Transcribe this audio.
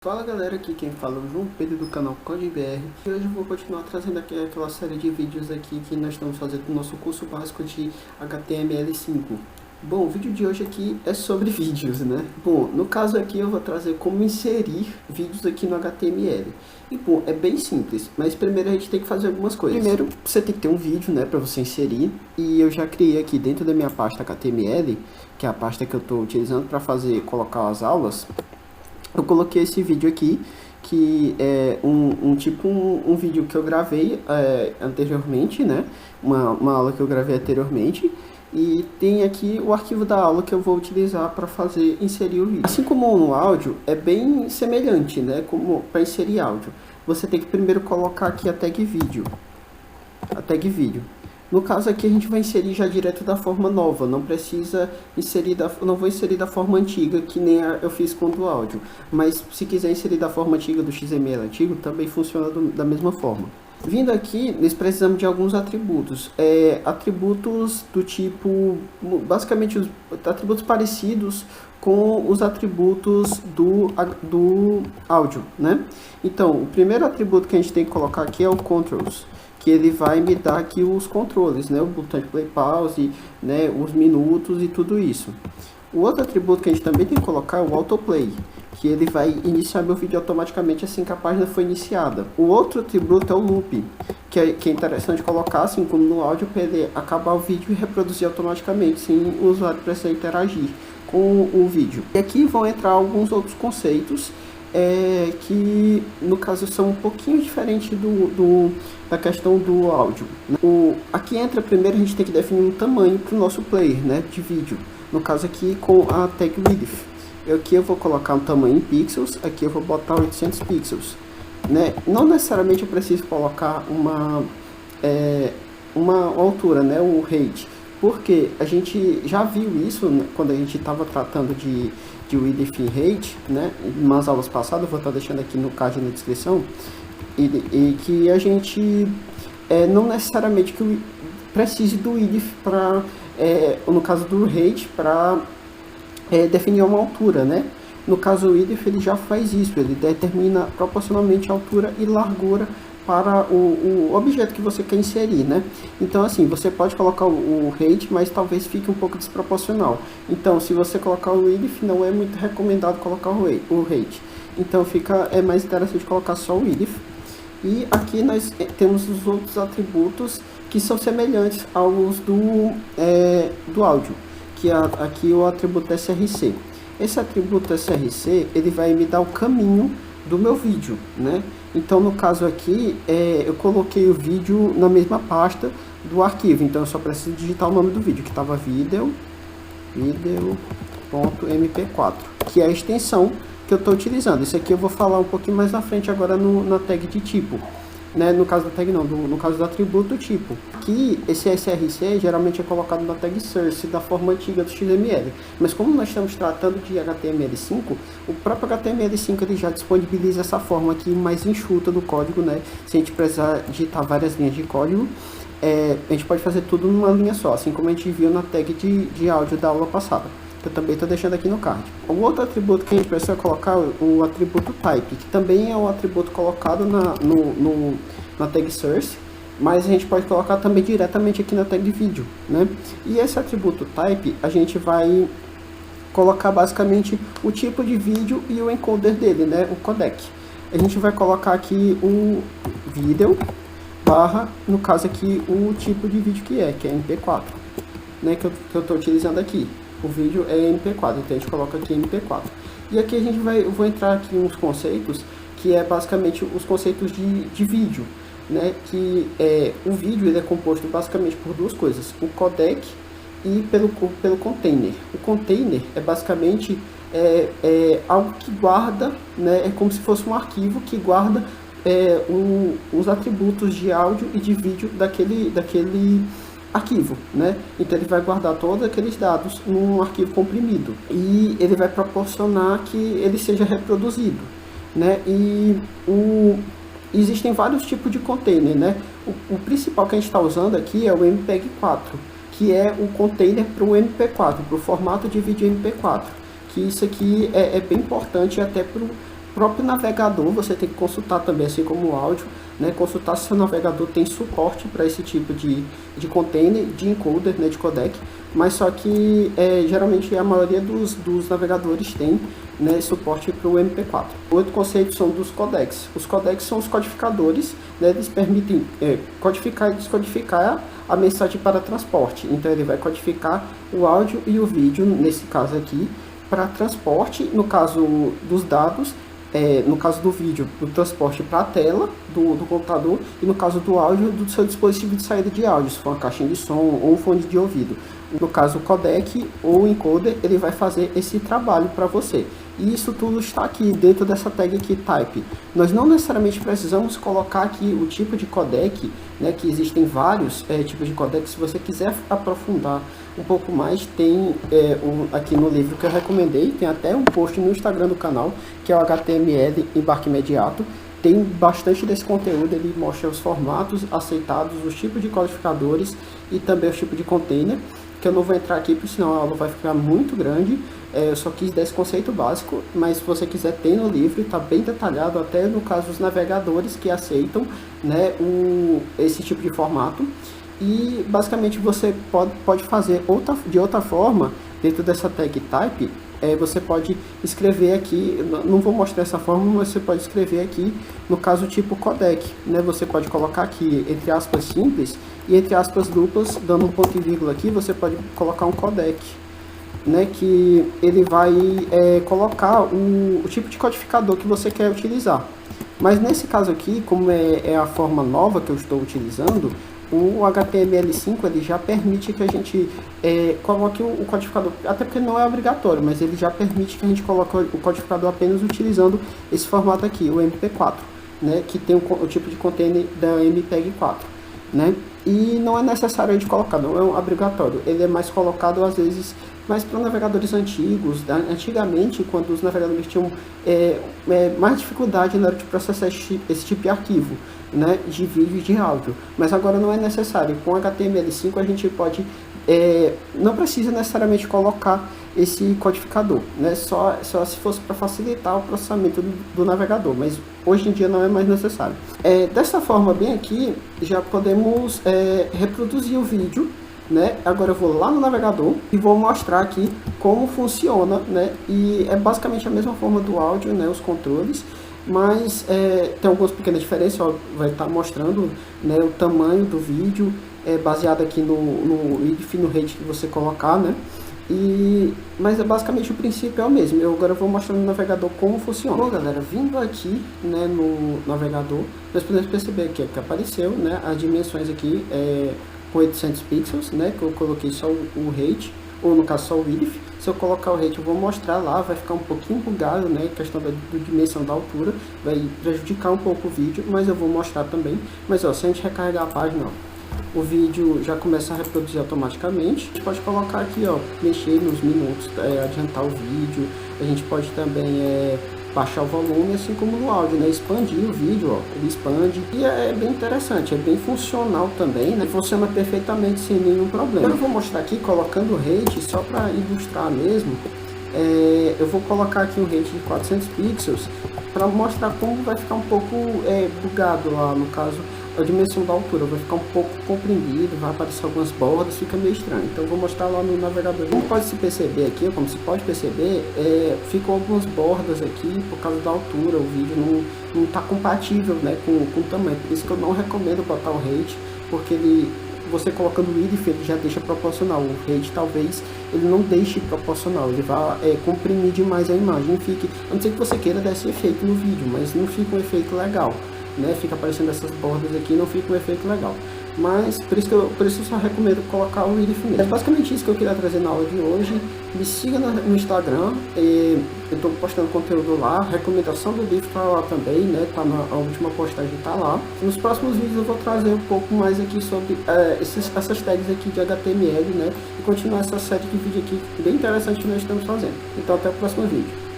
Fala galera, aqui quem fala é o João Pedro do canal CodeBR e hoje eu vou continuar trazendo aqui aquela série de vídeos aqui que nós estamos fazendo no nosso curso básico de HTML5. Bom, o vídeo de hoje aqui é sobre vídeos, né? Bom, no caso aqui eu vou trazer como inserir vídeos aqui no HTML. E bom, é bem simples, mas primeiro a gente tem que fazer algumas coisas. Primeiro, você tem que ter um vídeo, né, para você inserir. E eu já criei aqui dentro da minha pasta HTML, que é a pasta que eu estou utilizando para colocar as aulas. Eu coloquei esse vídeo aqui, que é um vídeo que eu gravei anteriormente, né? Uma aula que eu gravei anteriormente. E tem aqui o arquivo da aula que eu vou utilizar para inserir o vídeo. Assim como no áudio, é bem semelhante, né? Como para inserir áudio. Você tem que primeiro colocar aqui a tag vídeo. No caso aqui a gente vai inserir já direto da forma nova, não precisa inserir não vou inserir da forma antiga que nem eu fiz com o áudio, mas se quiser inserir da forma antiga do XML antigo, também funciona da mesma forma. Vindo aqui, nós precisamos de alguns atributos, atributos do tipo, basicamente os atributos parecidos com os atributos do áudio, né? Então, o primeiro atributo que a gente tem que colocar aqui é o controls, que ele vai me dar aqui os controles, né, o botão de play pause, né, os minutos e tudo isso. O outro atributo que a gente também tem que colocar é o autoplay, que ele vai iniciar meu vídeo automaticamente assim que a página for iniciada. O outro atributo é o loop, que é interessante colocar, assim como no áudio, para ele acabar o vídeo e reproduzir automaticamente, sem o usuário precisar interagir com o vídeo. E aqui vão entrar alguns outros conceitos, que no caso são um pouquinho diferentes da questão do áudio. Aqui entra primeiro, a gente tem que definir um tamanho para o nosso player, né, de vídeo. No caso aqui com a tag width. Aqui eu vou colocar um tamanho em pixels, aqui eu vou botar 800 pixels. Né? Não necessariamente eu preciso colocar uma altura, né, o height. Porque a gente já viu isso, né, quando a gente estava tratando de width e height, né, em umas aulas passadas, eu vou estar deixando aqui no card na descrição, e que a gente não necessariamente precise do width para, no caso do height, para definir uma altura, né? No caso o width ele já faz isso, ele determina proporcionalmente a altura e largura para o objeto que você quer inserir, né? Então assim, você pode colocar o height, mas talvez fique um pouco desproporcional. Então se você colocar o width, não é muito recomendado colocar o height. Então é mais interessante colocar só o width. E aqui nós temos os outros atributos que são semelhantes aos do áudio, que é aqui o atributo src. Esse atributo src, ele vai me dar o caminho do meu vídeo, né? Então no caso aqui, eu coloquei o vídeo na mesma pasta do arquivo, então eu só preciso digitar o nome do vídeo, que estava video.mp4, que é a extensão que eu estou utilizando. Isso aqui eu vou falar um pouquinho mais na frente agora na tag de tipo, né? No caso da tag não, no caso do atributo tipo. Aqui esse src geralmente é colocado na tag source da forma antiga do XML, mas como nós estamos tratando de HTML5, o próprio HTML5 ele já disponibiliza essa forma aqui mais enxuta do código, né? Se a gente precisar digitar várias linhas de código, a gente pode fazer tudo numa linha só, assim como a gente viu na tag de áudio da aula passada, que eu também estou deixando aqui no card. O outro atributo que a gente precisa colocar é o atributo type, que também é um atributo colocado na tag source, mas a gente pode colocar também diretamente aqui na tag vídeo, né? E esse atributo type, a gente vai colocar basicamente o tipo de vídeo e o encoder dele, né? O codec. A gente vai colocar aqui o vídeo barra, no caso aqui, o tipo de vídeo que é MP4, né? Que eu estou utilizando aqui. O vídeo é MP4, então a gente coloca aqui MP4. E aqui eu vou entrar aqui uns conceitos, que é basicamente os conceitos de vídeo, né? Que o vídeo ele é composto basicamente por duas coisas, o codec e pelo container. O container é basicamente algo que guarda, né? É como se fosse um arquivo que guarda os atributos de áudio e de vídeo daquele arquivo, né? Então ele vai guardar todos aqueles dados num arquivo comprimido e ele vai proporcionar que ele seja reproduzido, né? E existem vários tipos de container, né? O principal que a gente está usando aqui é o MPEG-4, que é o container para o MP4, para o formato de vídeo MP4, que isso aqui é bem importante até próprio navegador você tem que consultar também, assim como o áudio, né? Consultar se o seu navegador tem suporte para esse tipo de container, de encoder, né? De codec, mas só que geralmente a maioria dos navegadores tem, né, suporte para o MP4. Outro conceito são dos codecs. Os codecs são os codificadores, né? Eles permitem codificar e descodificar a mensagem para transporte. Então ele vai codificar o áudio e o vídeo, nesse caso aqui, para transporte, no caso dos dados, no caso do vídeo, o transporte para a tela do computador, e no caso do áudio, do seu dispositivo de saída de áudio, se for uma caixinha de som ou um fone de ouvido. No caso, o codec ou o encoder, ele vai fazer esse trabalho para você. E isso tudo está aqui dentro dessa tag aqui, type. Nós não necessariamente precisamos colocar aqui o tipo de codec, né, que existem vários tipos de codec. Se você quiser aprofundar um pouco mais, tem aqui no livro que eu recomendei, tem até um post no Instagram do canal, que é o HTML Embarque Imediato. Tem bastante desse conteúdo, ele mostra os formatos aceitados, os tipos de codificadores e também os tipos de container, que eu não vou entrar aqui, porque senão a aula vai ficar muito grande. Eu só quis dar esse conceito básico, mas se você quiser, tem no livro, está bem detalhado, até no caso dos navegadores que aceitam, né, esse tipo de formato. E basicamente você pode fazer de outra forma, dentro dessa tag type. Você pode escrever aqui, não vou mostrar essa forma, mas você pode escrever aqui, no caso tipo codec, né? Você pode colocar aqui entre aspas simples e entre aspas duplas, dando um ponto e vírgula aqui, você pode colocar um codec, né? Que ele vai colocar o tipo de codificador que você quer utilizar. Mas nesse caso aqui, como é a forma nova que eu estou utilizando, o HTML5 ele já permite que a gente coloque o codificador, até porque não é obrigatório, mas ele já permite que a gente coloque o codificador apenas utilizando esse formato aqui, o MP4, né, que tem o tipo de container da MPEG-4, né, e não é necessário a gente colocar, não é obrigatório, ele é mais colocado às vezes mais para navegadores antigos. Antigamente, quando os navegadores tinham mais dificuldade na hora de processar esse tipo de arquivo, né, de vídeo e de áudio, mas agora não é necessário. Com HTML5 a gente pode, não precisa necessariamente colocar esse codificador, né, só se fosse para facilitar o processamento do navegador, mas hoje em dia não é mais necessário. Dessa forma bem aqui, já podemos reproduzir o vídeo, né? Agora eu vou lá no navegador e vou mostrar aqui como funciona, né? E é basicamente a mesma forma do áudio, né? Os controles, mas tem algumas pequenas diferenças. Ó, vai estar mostrando, né, o tamanho do vídeo, baseado aqui no IDF, no rate que você colocar, né? Mas basicamente o princípio é o mesmo. Eu agora vou mostrar no navegador como funciona. Bom, galera, vindo aqui, né, no navegador, nós podemos perceber aqui que apareceu, né, as dimensões aqui com 800 pixels, né, que eu coloquei só o rate, ou no caso só o width. Se eu colocar o rate, eu vou mostrar lá, vai ficar um pouquinho bugado, né, questão da dimensão da altura, vai prejudicar um pouco o vídeo, mas eu vou mostrar também. Mas ó, se a gente recarregar a página, ó, o vídeo já começa a reproduzir automaticamente. A gente pode colocar aqui, ó, mexer nos minutos, adiantar o vídeo. A gente pode também baixar o volume, assim como no áudio, né? Expandir o vídeo, ó, ele expande. E é bem interessante, é bem funcional também, né? Funciona perfeitamente sem nenhum problema. Eu vou mostrar aqui colocando o rate, só para ilustrar mesmo. Eu vou colocar aqui um rate de 400 pixels para mostrar como vai ficar um pouco bugado lá, no caso a dimensão da altura vai ficar um pouco comprimido, vai aparecer algumas bordas, fica meio estranho. Então eu vou mostrar lá no navegador. Como pode se perceber aqui, como se pode perceber, ficam algumas bordas aqui por causa da altura. O vídeo não está compatível, né, com o tamanho. Por isso que eu não recomendo botar o rate, porque você colocando o IDF ele já deixa proporcional. O rate talvez ele não deixe proporcional, ele vai comprimir demais a imagem. A não ser que você queira dar esse efeito no vídeo, mas não fica um efeito legal, né? Fica aparecendo essas bordas aqui, não fica um efeito legal. Mas por isso eu só recomendo colocar o IDF mesmo. É basicamente isso que eu queria trazer na aula de hoje. Me siga no Instagram, eu estou postando conteúdo lá, recomendação do livro tá lá também, né? Tá a última postagem tá lá. Nos próximos vídeos eu vou trazer um pouco mais aqui sobre essas tags aqui de HTML, né? E continuar essa série de vídeo aqui bem interessante que nós estamos fazendo. Então até o próximo vídeo.